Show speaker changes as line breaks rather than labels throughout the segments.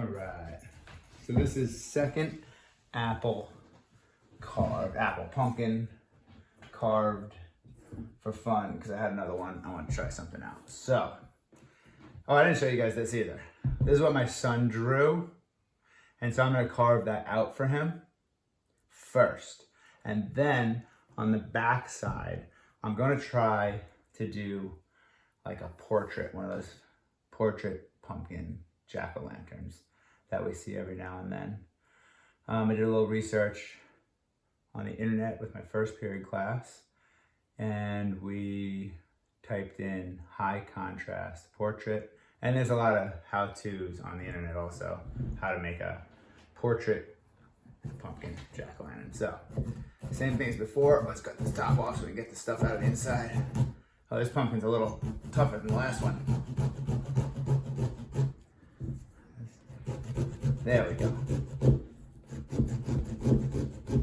All right. So this is second apple pumpkin carved for fun because I had another one. I want to try something out. So, oh, I didn't show you guys this either. This is what my son drew. And so I'm going to carve that out for him first. And then on the back side, I'm going to try to do like a portrait, one of those portrait pumpkin jack-o'-lanterns that we see every now and then. I did a little research on the internet with my first period class, and we typed in high contrast portrait, and there's a lot of how-tos on the internet also, how to make a portrait pumpkin jack-o'-lantern. So, same thing as before. Let's cut this top off so we can get the stuff out of the inside. Oh, this pumpkin's a little tougher than the last one. There we go.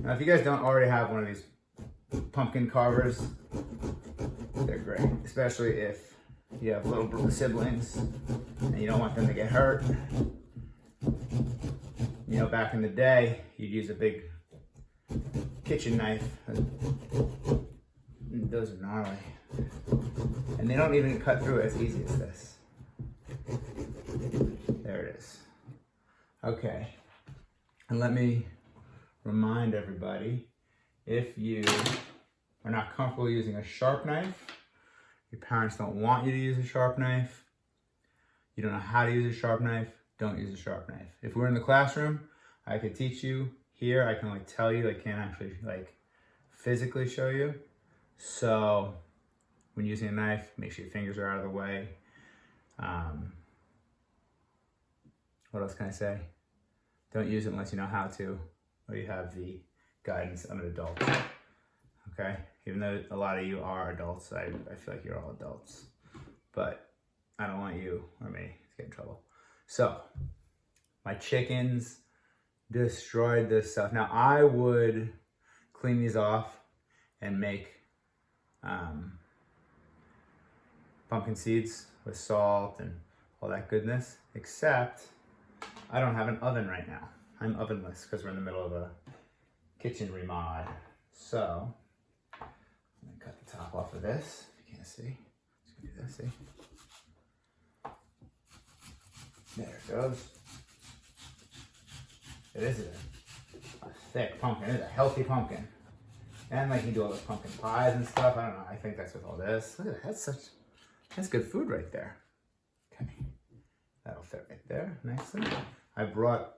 Now, if you guys don't already have one of these pumpkin carvers, they're great, especially if you have little siblings and you don't want them to get hurt. You know, back in the day, you'd use a big kitchen knife. Those are gnarly. And they don't even cut through as easy as this. There it is. Okay. And let me remind everybody, if you are not comfortable using a sharp knife, your parents don't want you to use a sharp knife, you don't know how to use a sharp knife, don't use a sharp knife. If we're in the classroom, I could teach you. Here, I can like tell you, I can't actually like physically show you. So when using a knife, make sure your fingers are out of the way. What else can I say? Don't use it unless you know how to, or you have the guidance of an adult. Okay? Even though a lot of you are adults, I feel like you're all adults. But I don't want you or me to get in trouble. So, my chickens destroyed this stuff. Now, I would clean these off and make pumpkin seeds with salt and all that goodness, except I don't have an oven right now. I'm ovenless because we're in the middle of a kitchen remod. So, I'm gonna cut the top off of this. If you can't see, just gonna do this, see? There it goes. It is a thick pumpkin. It is a healthy pumpkin. And like you do all those pumpkin pies and stuff. I don't know. I think that's with all this. Look at that. That's good food right there. Okay. That'll fit right there nicely. I brought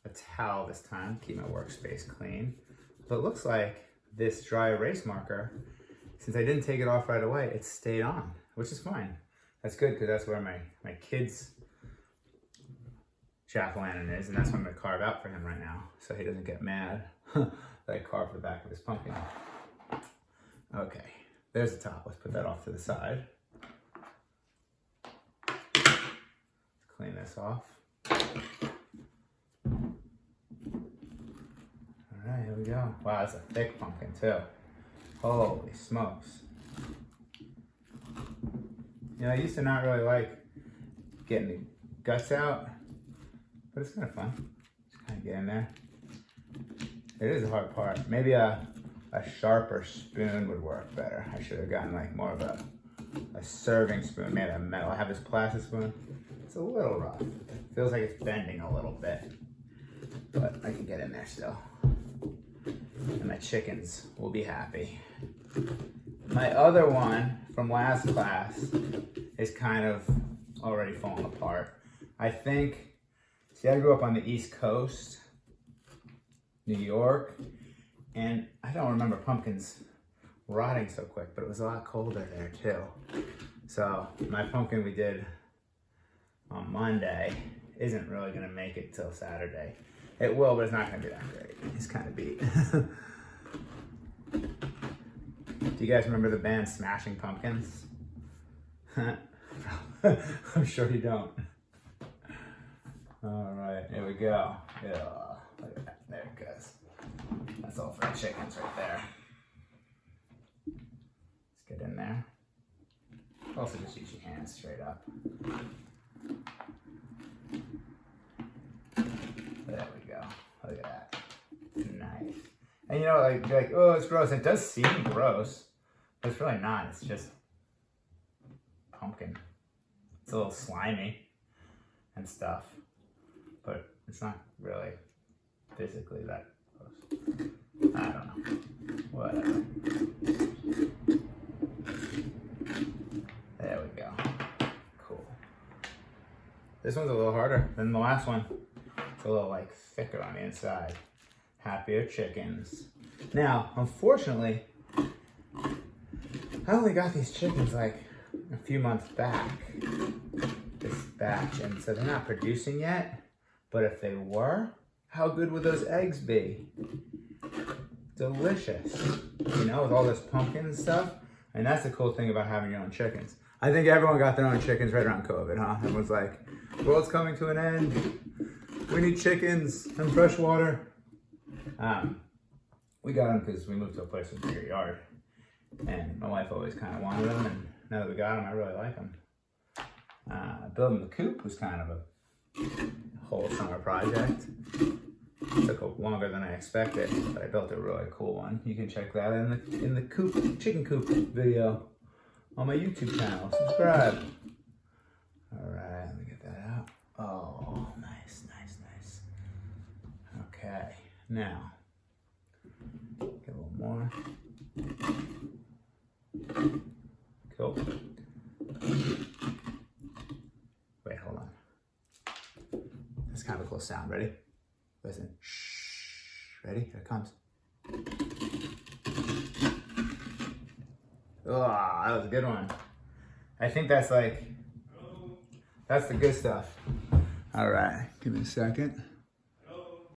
a towel this time to keep my workspace clean. But it looks like this dry erase marker, since I didn't take it off right away, it stayed on, which is fine. That's good because that's where my kids' jack-o'-lantern is, and that's what I'm gonna carve out for him right now, so he doesn't get mad that I carved the back of his pumpkin. Okay, there's the top. Let's put that off to the side. Let's clean this off. All right, here we go. Wow, that's a thick pumpkin too. Holy smokes. You know, I used to not really like getting the guts out, but it's kind of fun. Just kind of get in there. It is a hard part. Maybe a sharper spoon would work better. I should have gotten like more of a serving spoon, made of metal. I have this plastic spoon. It's a little rough. It feels like it's bending a little bit, but I can get in there still. And my chickens will be happy. My other one from last class is kind of already falling apart. I think, see, I grew up on the East Coast, New York, and I don't remember pumpkins rotting so quick, but it was a lot colder there too. So my pumpkin we did on Monday isn't really gonna make it till Saturday. It will, but it's not gonna be that great. It's kind of beat. Do you guys remember the band Smashing Pumpkins? I'm sure you don't. All right, here we go. Yeah, look at that. There it goes. That's all for the chickens right there. Let's get in there. Also, just use your hands straight up. And you know, like, you're like, oh, it's gross. It does seem gross, but it's really not. It's just pumpkin. It's a little slimy and stuff, but it's not really physically that gross. I don't know. Whatever. There we go. Cool. This one's a little harder than the last one. It's a little like thicker on the inside. Happier chickens. Now, unfortunately, I only got these chickens like a few months back, this batch, and so they're not producing yet. But if they were, how good would those eggs be? Delicious. You know, with all this pumpkin and stuff. And that's the cool thing about having your own chickens. I think everyone got their own chickens right around COVID, huh? Everyone's like, world's coming to an end. We need chickens and fresh water. We got them because we moved to a place with a bigger yard. And my wife always kind of wanted them, and now that we got them, I really like them. Building the coop was kind of a whole summer project. It took longer than I expected, but I built a really cool one. You can check that in the coop, chicken coop video on my YouTube channel. Subscribe. All right, let me get that out. Oh, nice, nice, nice. Okay, now get a little more. Cool. Wait, hold on. That's kind of a cool sound. Ready? Listen. Shh. Ready? Here it comes. Oh, that was a good one. I think that's like, that's the good stuff. All right, give me a second.